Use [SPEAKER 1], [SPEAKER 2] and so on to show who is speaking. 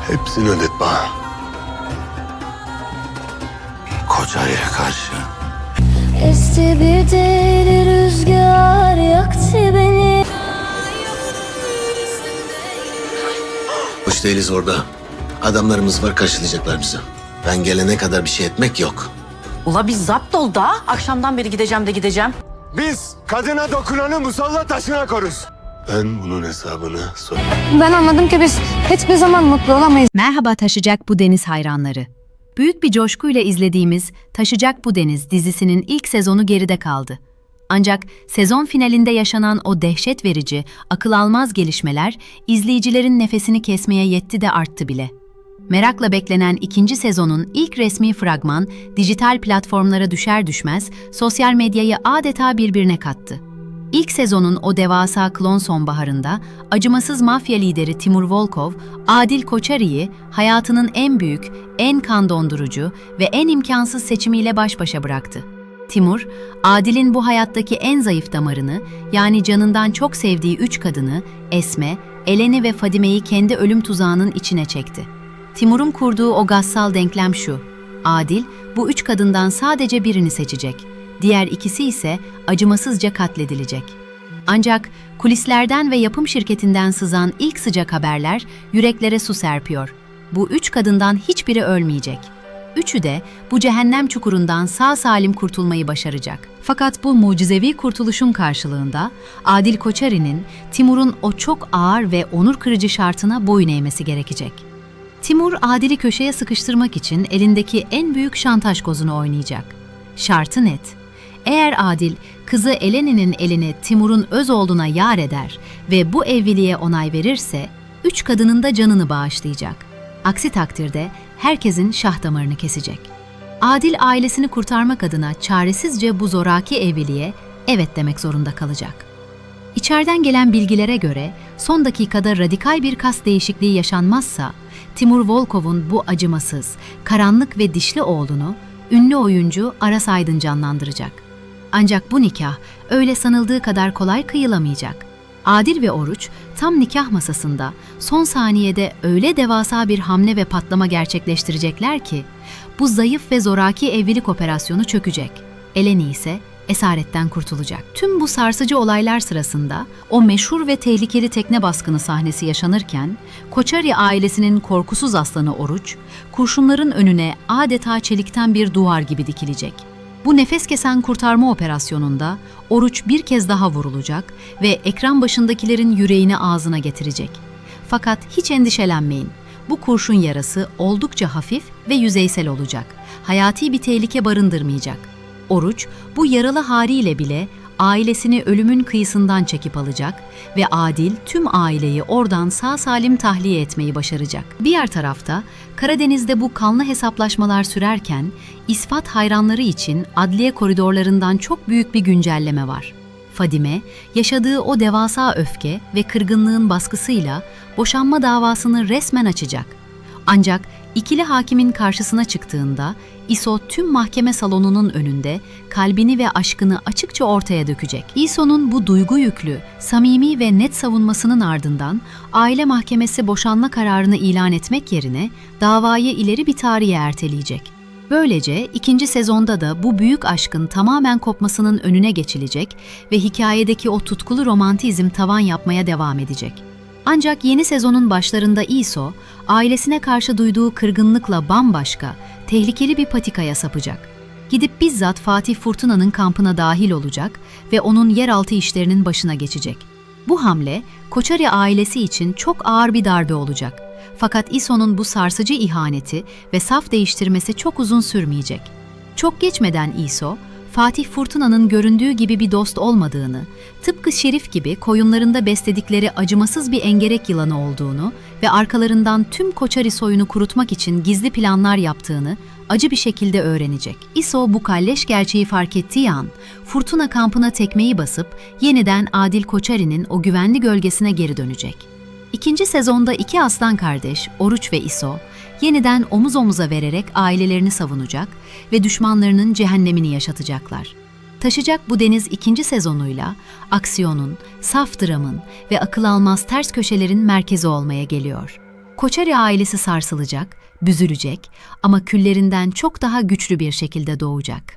[SPEAKER 1] Hepsini ödet bana. Kocaya karşı.
[SPEAKER 2] Esti bir deli rüzgar, yaktı beni.
[SPEAKER 1] Hoş değiliz orada. Adamlarımız var, karşılayacaklar bizi. Ben gelene kadar bir şey etmek yok.
[SPEAKER 3] Ula biz zapt ol da akşamdan beri gideceğim de gideceğim.
[SPEAKER 4] Biz kadına dokunanı musalla taşına koruz.
[SPEAKER 1] Ben bunun hesabını sor.
[SPEAKER 2] Ben anladım ki biz hiçbir zaman mutlu olamayız.
[SPEAKER 5] Merhaba Taşacak Bu Deniz hayranları. Büyük bir coşkuyla izlediğimiz Taşacak Bu Deniz dizisinin ilk sezonu geride kaldı. Ancak sezon finalinde yaşanan o dehşet verici, akıl almaz gelişmeler izleyicilerin nefesini kesmeye yetti de arttı bile. Merakla beklenen ikinci sezonun ilk resmi fragman dijital platformlara düşer düşmez sosyal medyayı adeta birbirine kattı. İlk sezonun o devasa klon sonbaharında acımasız mafya lideri Timur Volkov, Adil Koçari'yi hayatının en büyük, en kan dondurucu ve en imkansız seçimiyle baş başa bıraktı. Timur, Adil'in bu hayattaki en zayıf damarını, yani canından çok sevdiği 3 kadını, Esme, Eleni ve Fadime'yi kendi ölüm tuzağının içine çekti. Timur'un kurduğu o gassal denklem şu: Adil, bu 3 kadından sadece birini seçecek. Diğer ikisi ise acımasızca katledilecek. Ancak kulislerden ve yapım şirketinden sızan ilk sıcak haberler yüreklere su serpiyor. Bu 3 kadından hiçbiri ölmeyecek. Üçü de bu cehennem çukurundan sağ salim kurtulmayı başaracak. Fakat bu mucizevi kurtuluşun karşılığında Adil Koçari'nin Timur'un o çok ağır ve onur kırıcı şartına boyun eğmesi gerekecek. Timur, Adil'i köşeye sıkıştırmak için elindeki en büyük şantaj kozunu oynayacak. Şartı net: eğer Adil, kızı Eleni'nin eline Timur'un öz oğluna yar eder ve bu evliliğe onay verirse, 3 kadının da canını bağışlayacak. Aksi takdirde herkesin şah damarını kesecek. Adil ailesini kurtarmak adına çaresizce bu zoraki evliliğe evet demek zorunda kalacak. İçeriden gelen bilgilere göre son dakikada radikal bir kas değişikliği yaşanmazsa, Timur Volkov'un bu acımasız, karanlık ve dişli oğlunu ünlü oyuncu Aras Aydın canlandıracak. Ancak bu nikah öyle sanıldığı kadar kolay kıyılamayacak. Adil ve Oruç tam nikah masasında son saniyede öyle devasa bir hamle ve patlama gerçekleştirecekler ki bu zayıf ve zoraki evlilik operasyonu çökecek. Eleni ise esaretten kurtulacak. Tüm bu sarsıcı olaylar sırasında o meşhur ve tehlikeli tekne baskını sahnesi yaşanırken Koçari ailesinin korkusuz aslanı Oruç, kurşunların önüne adeta çelikten bir duvar gibi dikilecek. Bu nefes kesen kurtarma operasyonunda Oruç bir kez daha vurulacak ve ekran başındakilerin yüreğini ağzına getirecek. Fakat hiç endişelenmeyin. Bu kurşun yarası oldukça hafif ve yüzeysel olacak. Hayati bir tehlike barındırmayacak. Oruç, bu yaralı haliyle bile ailesini ölümün kıyısından çekip alacak ve Adil tüm aileyi oradan sağ salim tahliye etmeyi başaracak. Diğer tarafta Karadeniz'de bu kanlı hesaplaşmalar sürerken İsfat hayranları için adliye koridorlarından çok büyük bir güncelleme var. Fadime, yaşadığı o devasa öfke ve kırgınlığın baskısıyla boşanma davasını resmen açacak. Ancak ikili hakimin karşısına çıktığında İso tüm mahkeme salonunun önünde kalbini ve aşkını açıkça ortaya dökecek. İso'nun bu duygu yüklü, samimi ve net savunmasının ardından aile mahkemesi boşanma kararını ilan etmek yerine davayı ileri bir tarihe erteleyecek. Böylece ikinci sezonda da bu büyük aşkın tamamen kopmasının önüne geçilecek ve hikayedeki o tutkulu romantizm tavan yapmaya devam edecek. Ancak yeni sezonun başlarında İso, ailesine karşı duyduğu kırgınlıkla bambaşka, tehlikeli bir patikaya sapacak. Gidip bizzat Fatih Fırtına'nın kampına dahil olacak ve onun yeraltı işlerinin başına geçecek. Bu hamle, Koçari ailesi için çok ağır bir darbe olacak. Fakat İso'nun bu sarsıcı ihaneti ve saf değiştirmesi çok uzun sürmeyecek. Çok geçmeden İso, Fatih Fırtına'nın göründüğü gibi bir dost olmadığını, tıpkı Şerif gibi koyunlarında besledikleri acımasız bir engerek yılanı olduğunu ve arkalarından tüm Koçari soyunu kurutmak için gizli planlar yaptığını acı bir şekilde öğrenecek. İso bu kalleş gerçeği fark ettiği an, Fırtına kampına tekmeyi basıp yeniden Adil Koçari'nin o güvenli gölgesine geri dönecek. İkinci sezonda iki aslan kardeş Oruç ve İso, yeniden omuz omuza vererek ailelerini savunacak ve düşmanlarının cehennemini yaşatacaklar. Taşacak Bu Deniz ikinci sezonuyla aksiyonun, saf dramın ve akıl almaz ters köşelerin merkezi olmaya geliyor. Koçeri ailesi sarsılacak, büzülecek ama küllerinden çok daha güçlü bir şekilde doğacak.